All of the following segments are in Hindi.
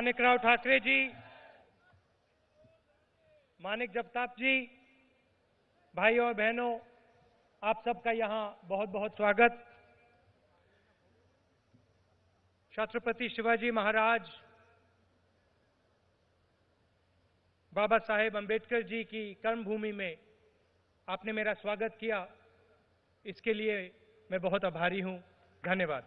माणिकराव ठाकरे जी, मानिक जगताप जी, भाई और बहनों, आप सबका यहाँ बहुत बहुत स्वागत। छत्रपति शिवाजी महाराज, बाबा साहेब अंबेडकर जी की कर्मभूमि में आपने मेरा स्वागत किया, इसके लिए मैं बहुत आभारी हूं। धन्यवाद।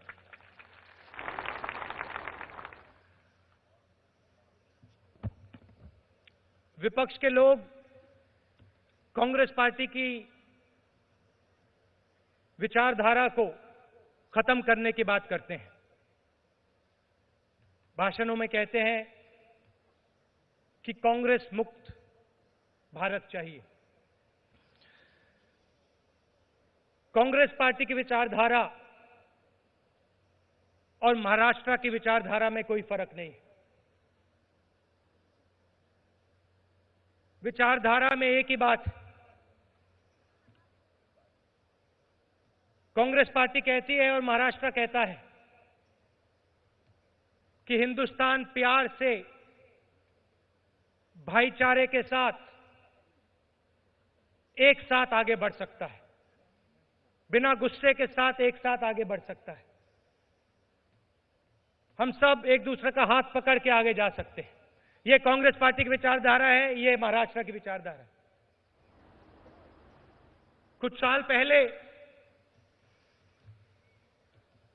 विपक्ष के लोग कांग्रेस पार्टी की विचारधारा को खत्म करने की बात करते हैं। भाषणों में कहते हैं कि कांग्रेस मुक्त भारत चाहिए। कांग्रेस पार्टी की विचारधारा और महाराष्ट्र की विचारधारा में कोई फर्क नहीं। विचारधारा में एक ही बात है। कांग्रेस पार्टी कहती है और महाराष्ट्र कहता है कि हिंदुस्तान प्यार से, भाईचारे के साथ एक साथ आगे बढ़ सकता है, बिना गुस्से के साथ एक साथ आगे बढ़ सकता है। हम सब एक दूसरे का हाथ पकड़ के आगे जा सकते हैं। यह कांग्रेस पार्टी की विचारधारा है, यह महाराष्ट्र की विचारधारा है। कुछ साल पहले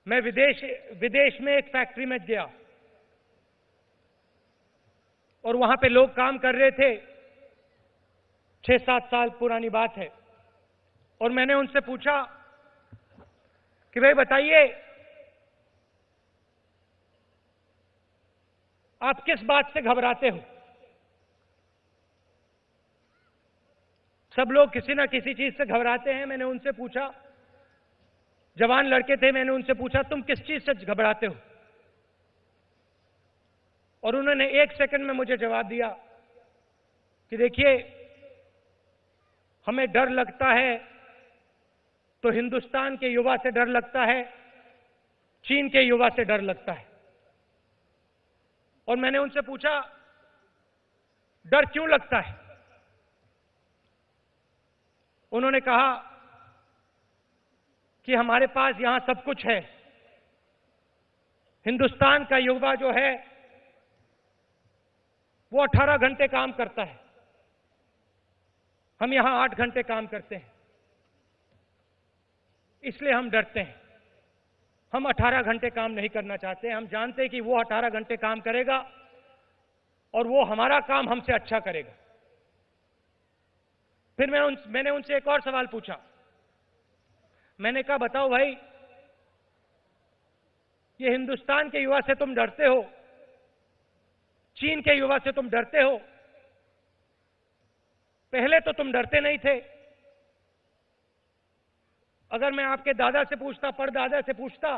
मैं विदेश में एक फैक्ट्री में गया और वहां पे लोग काम कर रहे थे। 6-7 साल पुरानी बात है। और मैंने उनसे पूछा कि भाई बताइए, आप किस बात से घबराते हो? सब लोग किसी ना किसी चीज से घबराते हैं। मैंने उनसे पूछा, जवान लड़के थे, मैंने उनसे पूछा तुम किस चीज से घबराते हो? और उन्होंने 1 सेकंड में मुझे जवाब दिया कि देखिए, हमें डर लगता है तो हिंदुस्तान के युवा से डर लगता है, चीन के युवा से डर लगता है। और मैंने उनसे पूछा डर क्यों लगता है? उन्होंने कहा कि हमारे पास यहां सब कुछ है। हिंदुस्तान का युवा जो है वो 18 घंटे काम करता है, हम यहां 8 घंटे काम करते हैं, इसलिए हम डरते हैं। हम 18 घंटे काम नहीं करना चाहते। हम जानते हैं कि वो 18 घंटे काम करेगा और वो हमारा काम हमसे अच्छा करेगा। फिर मैंने उनसे एक और सवाल पूछा। मैंने कहा बताओ भाई, ये हिंदुस्तान के युवा से तुम डरते हो, चीन के युवा से तुम डरते हो, पहले तो तुम डरते नहीं थे। अगर मैं आपके दादा से पूछता, परदादा से पूछता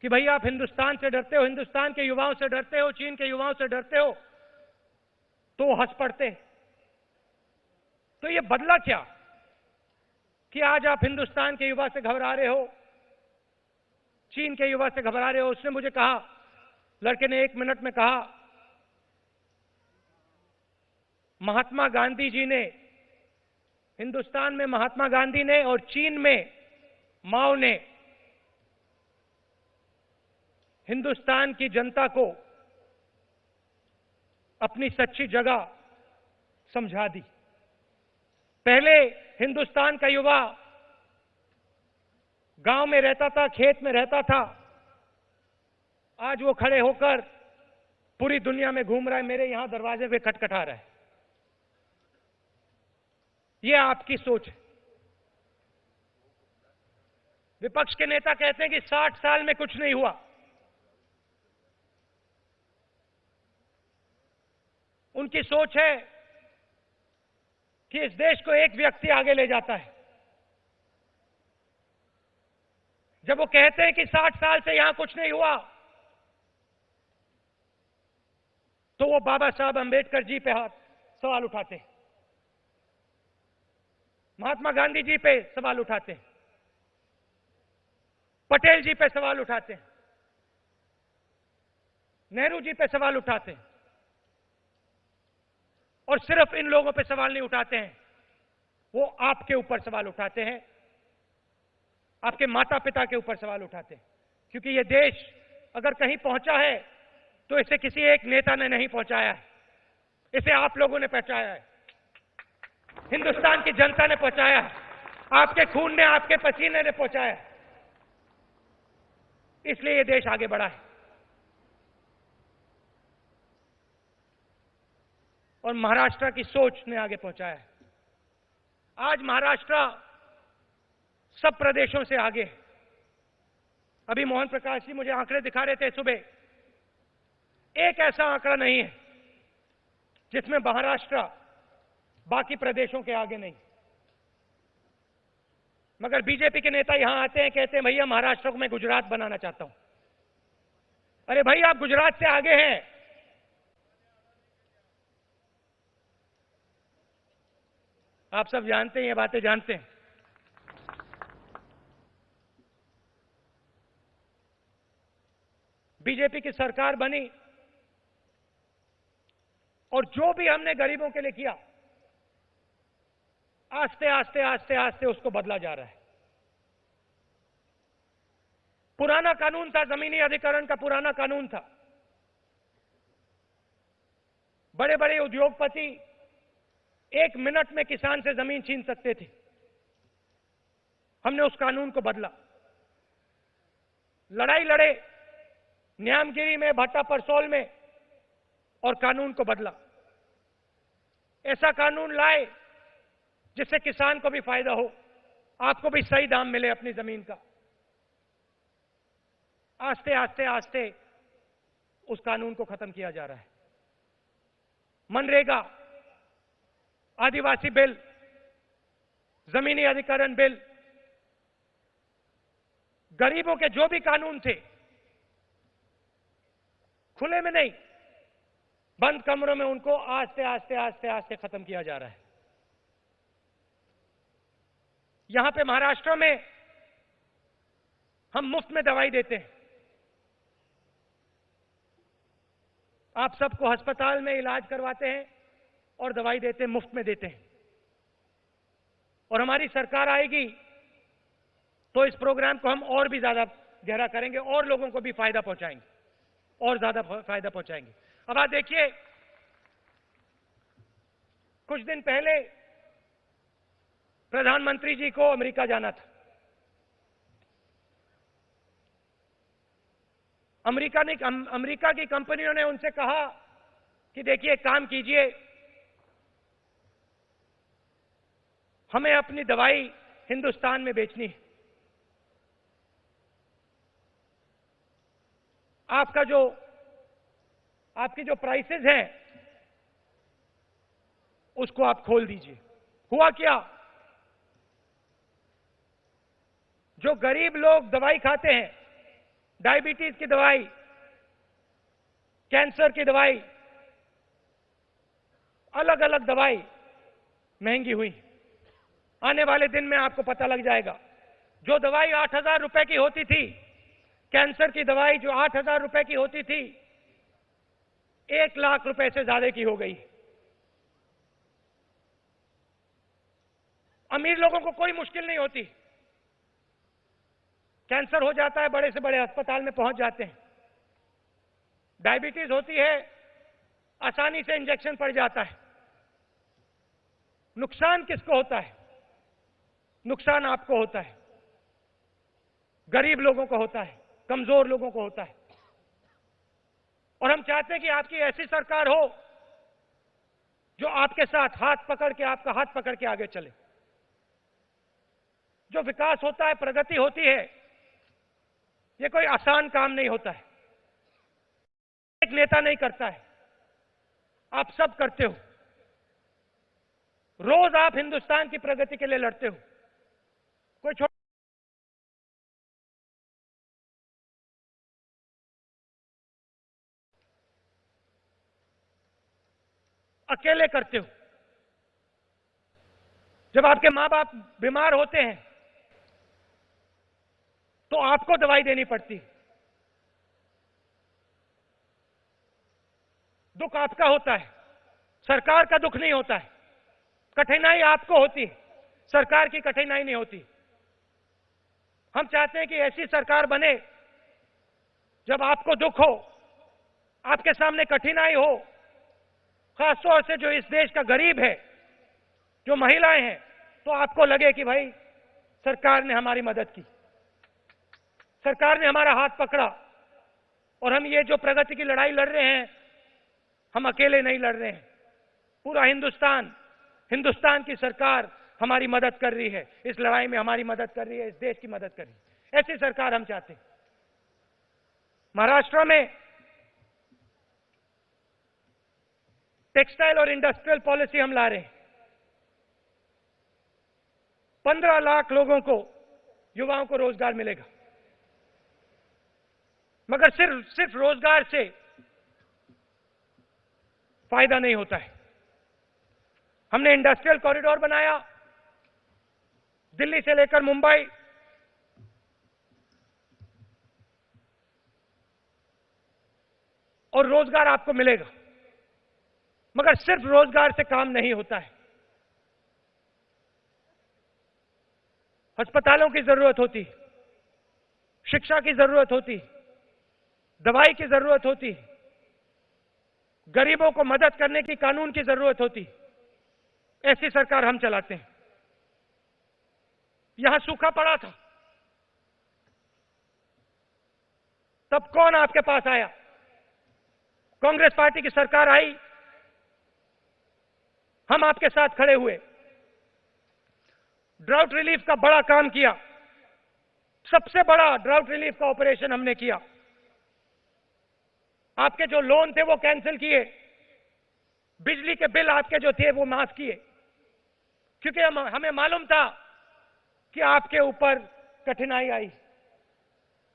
कि भाई आप हिंदुस्तान से डरते हो, हिंदुस्तान के युवाओं से डरते हो, चीन के युवाओं से डरते हो, तो वो हंस पड़ते। तो ये बदला क्या कि आज आप हिंदुस्तान के युवा से घबरा रहे हो, चीन के युवा से घबरा रहे हो? उसने मुझे कहा, लड़के ने 1 मिनट में कहा, महात्मा गांधी जी ने, हिंदुस्तान में महात्मा गांधी ने और चीन में माओ ने हिंदुस्तान की जनता को अपनी सच्ची जगह समझा दी। पहले हिंदुस्तान का युवा गांव में रहता था, खेत में रहता था, आज वो खड़े होकर पूरी दुनिया में घूम रहा है, मेरे यहां दरवाजे पे खटखटा रहा है। ये आपकी सोच है। विपक्ष के नेता कहते हैं कि 60 साल में कुछ नहीं हुआ। उनकी सोच है कि इस देश को एक व्यक्ति आगे ले जाता है। जब वो कहते हैं कि 60 साल से यहां कुछ नहीं हुआ, तो वो बाबा साहब अंबेडकर जी पे सवाल उठाते हैं, महात्मा गांधी जी पे सवाल उठाते हैं, पटेल जी पे सवाल उठाते हैं। नेहरू जी पे सवाल उठाते हैं, और सिर्फ इन लोगों पे सवाल नहीं उठाते हैं, वो आपके ऊपर सवाल उठाते हैं, आपके माता पिता के ऊपर सवाल उठाते हैं। क्योंकि ये देश अगर कहीं पहुंचा है तो इसे किसी एक नेता ने नहीं पहुंचाया है, इसे आप लोगों ने पहुंचाया है, हिंदुस्तान की जनता ने पहुंचाया है, आपके खून ने, आपके पसीने ने पहुंचाया है। इसलिए ये देश आगे बढ़ा है। और महाराष्ट्र की सोच ने आगे पहुंचाया है। आज महाराष्ट्र सब प्रदेशों से आगे है। अभी मोहन प्रकाश जी मुझे आंकड़े दिखा रहे थे सुबह, एक ऐसा आंकड़ा नहीं है जिसमें महाराष्ट्र बाकी प्रदेशों के आगे नहीं। मगर बीजेपी के नेता यहां आते हैं, कहते हैं भैया महाराष्ट्र को मैं गुजरात बनाना चाहता हूं। अरे भाई, आप गुजरात से आगे हैं। आप सब जानते हैं, ये बातें जानते हैं। बीजेपी की सरकार बनी और जो भी हमने गरीबों के लिए किया, आस्ते आस्ते आस्ते आस्ते उसको बदला जा रहा है। पुराना कानून था, जमीनी अधिकरण का पुराना कानून था। बड़े बड़े उद्योगपति 1 मिनट में किसान से जमीन छीन सकते थे। हमने उस कानून को बदला, लड़ाई लड़े न्यामगिरी में, भट्टा परसोल में, और कानून को बदला। ऐसा कानून लाए जिससे किसान को भी फायदा हो, आपको भी सही दाम मिले अपनी जमीन का। आस्ते आस्ते आस्ते उस कानून को खत्म किया जा रहा है। मनरेगा, आदिवासी बिल, जमीनी अधिकरण बिल, गरीबों के जो भी कानून थे, खुले में नहीं, बंद कमरों में उनको आस्ते आस्ते आस्ते आस्ते खत्म किया जा रहा है। यहां पे महाराष्ट्र में हम मुफ्त में दवाई देते हैं। आप सबको अस्पताल में इलाज करवाते हैं और दवाई देते हैं, मुफ्त में देते हैं। और हमारी सरकार आएगी तो इस प्रोग्राम को हम और भी ज्यादा गहरा करेंगे और लोगों को भी फायदा पहुंचाएंगे, और ज्यादा फायदा पहुंचाएंगे। अब आप देखिए, कुछ दिन पहले प्रधानमंत्री जी को अमेरिका जाना था। अमेरिका की कंपनियों ने उनसे कहा कि देखिए, काम कीजिए, हमें अपनी दवाई हिंदुस्तान में बेचनी है। आपकी जो प्राइसेस हैं उसको आप खोल दीजिए। हुआ क्या? जो गरीब लोग दवाई खाते हैं, डायबिटीज की दवाई, कैंसर की दवाई, अलग अलग दवाई महंगी हुई। आने वाले दिन में आपको पता लग जाएगा। जो दवाई 8,000 रुपए की होती थी, कैंसर की दवाई जो 8,000 रुपए की होती थी, 1 लाख रुपए से ज्यादा की हो गई। अमीर लोगों को कोई मुश्किल नहीं होती, कैंसर हो जाता है, बड़े से बड़े अस्पताल में पहुंच जाते हैं। डायबिटीज होती है, आसानी से इंजेक्शन पड़ जाता है। नुकसान किसको होता है? नुकसान आपको होता है, गरीब लोगों को होता है, कमजोर लोगों को होता है। और हम चाहते हैं कि आपकी ऐसी सरकार हो जो आपके साथ हाथ पकड़ के, आपका हाथ पकड़ के आगे चले। जो विकास होता है, प्रगति होती है, ये कोई आसान काम नहीं होता है, एक नेता नहीं करता है, आप सब करते हो। रोज आप हिंदुस्तान की प्रगति के लिए लड़ते हो। कोई अकेले करते हो। जब आपके मां बाप बीमार होते हैं तो आपको दवाई देनी पड़ती है। दुख आपका होता है, सरकार का दुख नहीं होता है। कठिनाई आपको होती है, सरकार की कठिनाई नहीं होती। हम चाहते हैं कि ऐसी सरकार बने जब आपको दुख हो, आपके सामने कठिनाई हो, खासतौर से जो इस देश का गरीब है, जो महिलाएं हैं, तो आपको लगे कि भाई सरकार ने हमारी मदद की, सरकार ने हमारा हाथ पकड़ा और हम ये जो प्रगति की लड़ाई लड़ रहे हैं, हम अकेले नहीं लड़ रहे हैं। पूरा हिंदुस्तान की सरकार हमारी मदद कर रही है, इस लड़ाई में हमारी मदद कर रही है, इस देश की मदद कर रही है। ऐसी सरकार हम चाहते हैं। महाराष्ट्र में टेक्सटाइल और इंडस्ट्रियल पॉलिसी हम ला रहे हैं। 15 लाख लोगों को, युवाओं को रोजगार मिलेगा। मगर सिर्फ रोजगार से फायदा नहीं होता है। हमने इंडस्ट्रियल कॉरिडोर बनाया, दिल्ली से लेकर मुंबई, और रोजगार आपको मिलेगा। मगर सिर्फ रोजगार से काम नहीं होता है। अस्पतालों की जरूरत होती, शिक्षा की जरूरत होती, दवाई की जरूरत होती, गरीबों को मदद करने की कानून की जरूरत होती। ऐसी सरकार हम चलाते हैं। यहां सूखा पड़ा था, तब कौन आपके पास आया? कांग्रेस पार्टी की सरकार आई, हम आपके साथ खड़े हुए, ड्राउट रिलीफ का बड़ा काम किया। सबसे बड़ा ड्राउट रिलीफ का ऑपरेशन हमने किया। आपके जो लोन थे वो कैंसिल किए, बिजली के बिल आपके जो थे वो माफ किए, क्योंकि हमें मालूम था कि आपके ऊपर कठिनाई आई,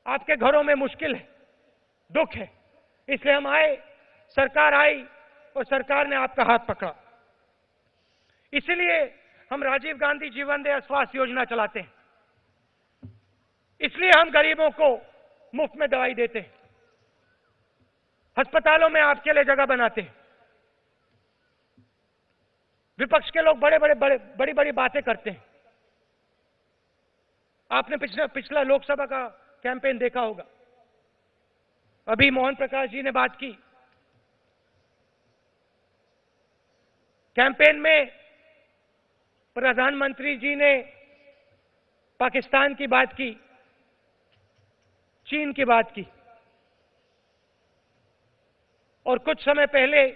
आपके घरों में मुश्किल है, दुख है। इसलिए हम आए, सरकार आई और सरकार ने आपका हाथ पकड़ा। इसलिए हम राजीव गांधी जीवन दया स्वास्थ्य योजना चलाते हैं। इसलिए हम गरीबों को मुफ्त में दवाई देते हैं, अस्पतालों में आपके लिए जगह बनाते हैं। विपक्ष के लोग बड़ी बड़ी बातें करते हैं। आपने पिछला लोकसभा का कैंपेन देखा होगा। अभी मोहन प्रकाश जी ने बात की। कैंपेन में प्रधानमंत्री जी ने पाकिस्तान की बात की, चीन की बात की, और कुछ समय पहले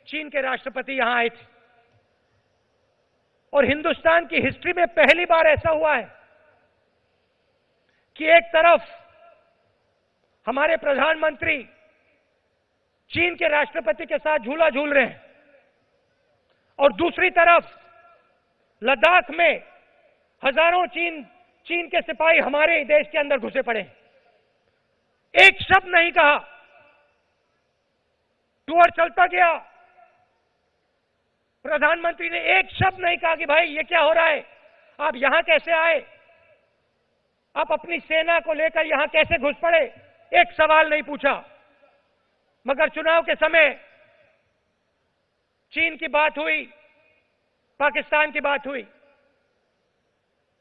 चीन के राष्ट्रपति यहां आए थे। और हिंदुस्तान की हिस्ट्री में पहली बार ऐसा हुआ है कि एक तरफ हमारे प्रधानमंत्री चीन के राष्ट्रपति के साथ झूला झूल रहे हैं और दूसरी तरफ लद्दाख में हजारों चीन के सिपाही हमारे देश के अंदर घुसे पड़े हैं। एक शब्द नहीं कहा, टूर चलता गया। प्रधानमंत्री ने एक शब्द नहीं कहा कि भाई ये क्या हो रहा है, आप यहां कैसे आए, आप अपनी सेना को लेकर यहां कैसे घुस पड़े, एक सवाल नहीं पूछा। मगर चुनाव के समय चीन की बात हुई, पाकिस्तान की बात हुई।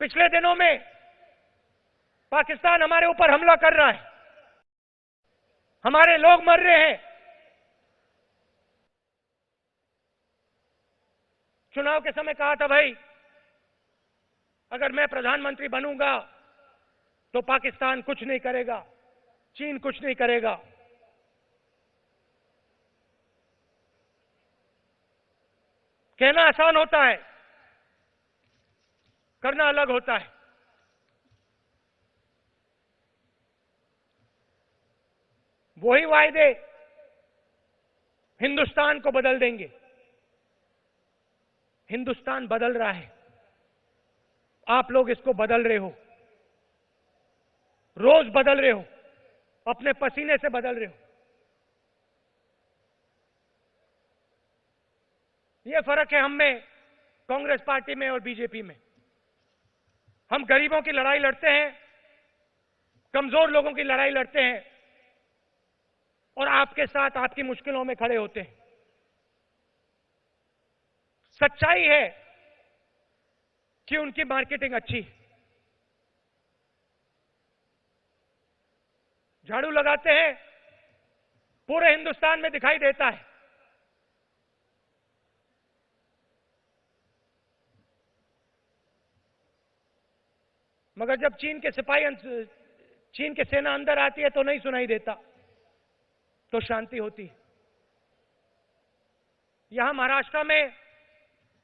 पिछले दिनों में पाकिस्तान हमारे ऊपर हमला कर रहा है, हमारे लोग मर रहे हैं। चुनाव के समय कहा था भाई अगर मैं प्रधानमंत्री बनूंगा तो पाकिस्तान कुछ नहीं करेगा, चीन कुछ नहीं करेगा। कहना आसान होता है, करना अलग होता है। वही वायदे हिंदुस्तान को बदल देंगे। हिंदुस्तान बदल रहा है, आप लोग इसको बदल रहे हो, रोज बदल रहे हो, अपने पसीने से बदल रहे हो। यह फर्क है हम में, कांग्रेस पार्टी में और बीजेपी में। हम गरीबों की लड़ाई लड़ते हैं, कमजोर लोगों की लड़ाई लड़ते हैं और आपके साथ आपकी मुश्किलों में खड़े होते हैं। सच्चाई है कि उनकी मार्केटिंग अच्छी। झाड़ू लगाते हैं, पूरे हिंदुस्तान में दिखाई देता है। मगर जब चीन के सेना अंदर आती है तो नहीं सुनाई देता, तो शांति होती है। यहां महाराष्ट्र में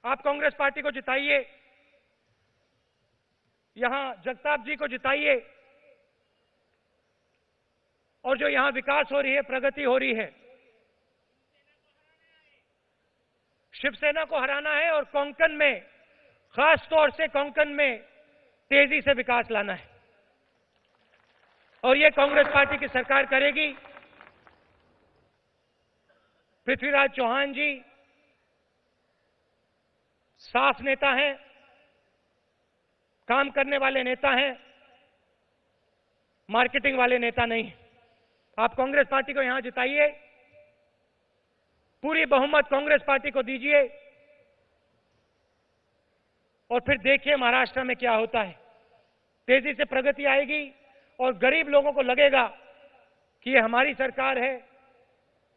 आप कांग्रेस पार्टी को जिताइए, यहां जगताप जी को जिताइए, और जो यहां विकास हो रही है, प्रगति हो रही है, शिवसेना को हराना है और कोंकण में, खास तौर से कोंकण में तेजी से विकास लाना है। और ये कांग्रेस पार्टी की सरकार करेगी। पृथ्वीराज चौहान जी साफ नेता हैं, काम करने वाले नेता हैं, मार्केटिंग वाले नेता नहीं। आप कांग्रेस पार्टी को यहां जिताइए, पूरी बहुमत कांग्रेस पार्टी को दीजिए, और फिर देखिए महाराष्ट्र में क्या होता है। तेजी से प्रगति आएगी और गरीब लोगों को लगेगा कि ये हमारी सरकार है,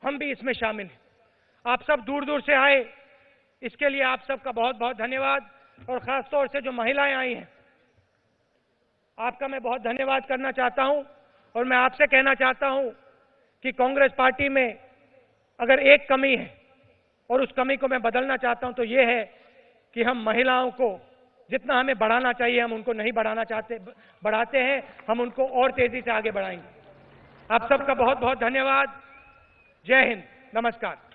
हम भी इसमें शामिल हैं। आप सब दूर दूर से आए, इसके लिए आप सबका बहुत बहुत धन्यवाद। और खास तौर से जो महिलाएं आई हैं, आपका मैं बहुत धन्यवाद करना चाहता हूं। और मैं आपसे कहना चाहता हूं कि कांग्रेस पार्टी में अगर एक कमी है और उस कमी को मैं बदलना चाहता हूं तो ये है कि हम महिलाओं को जितना हमें बढ़ाना चाहिए हम उनको नहीं बढ़ाते हैं, हम उनको और तेजी से आगे बढ़ाएंगे। आप सबका बहुत बहुत धन्यवाद। जय हिंद, नमस्कार।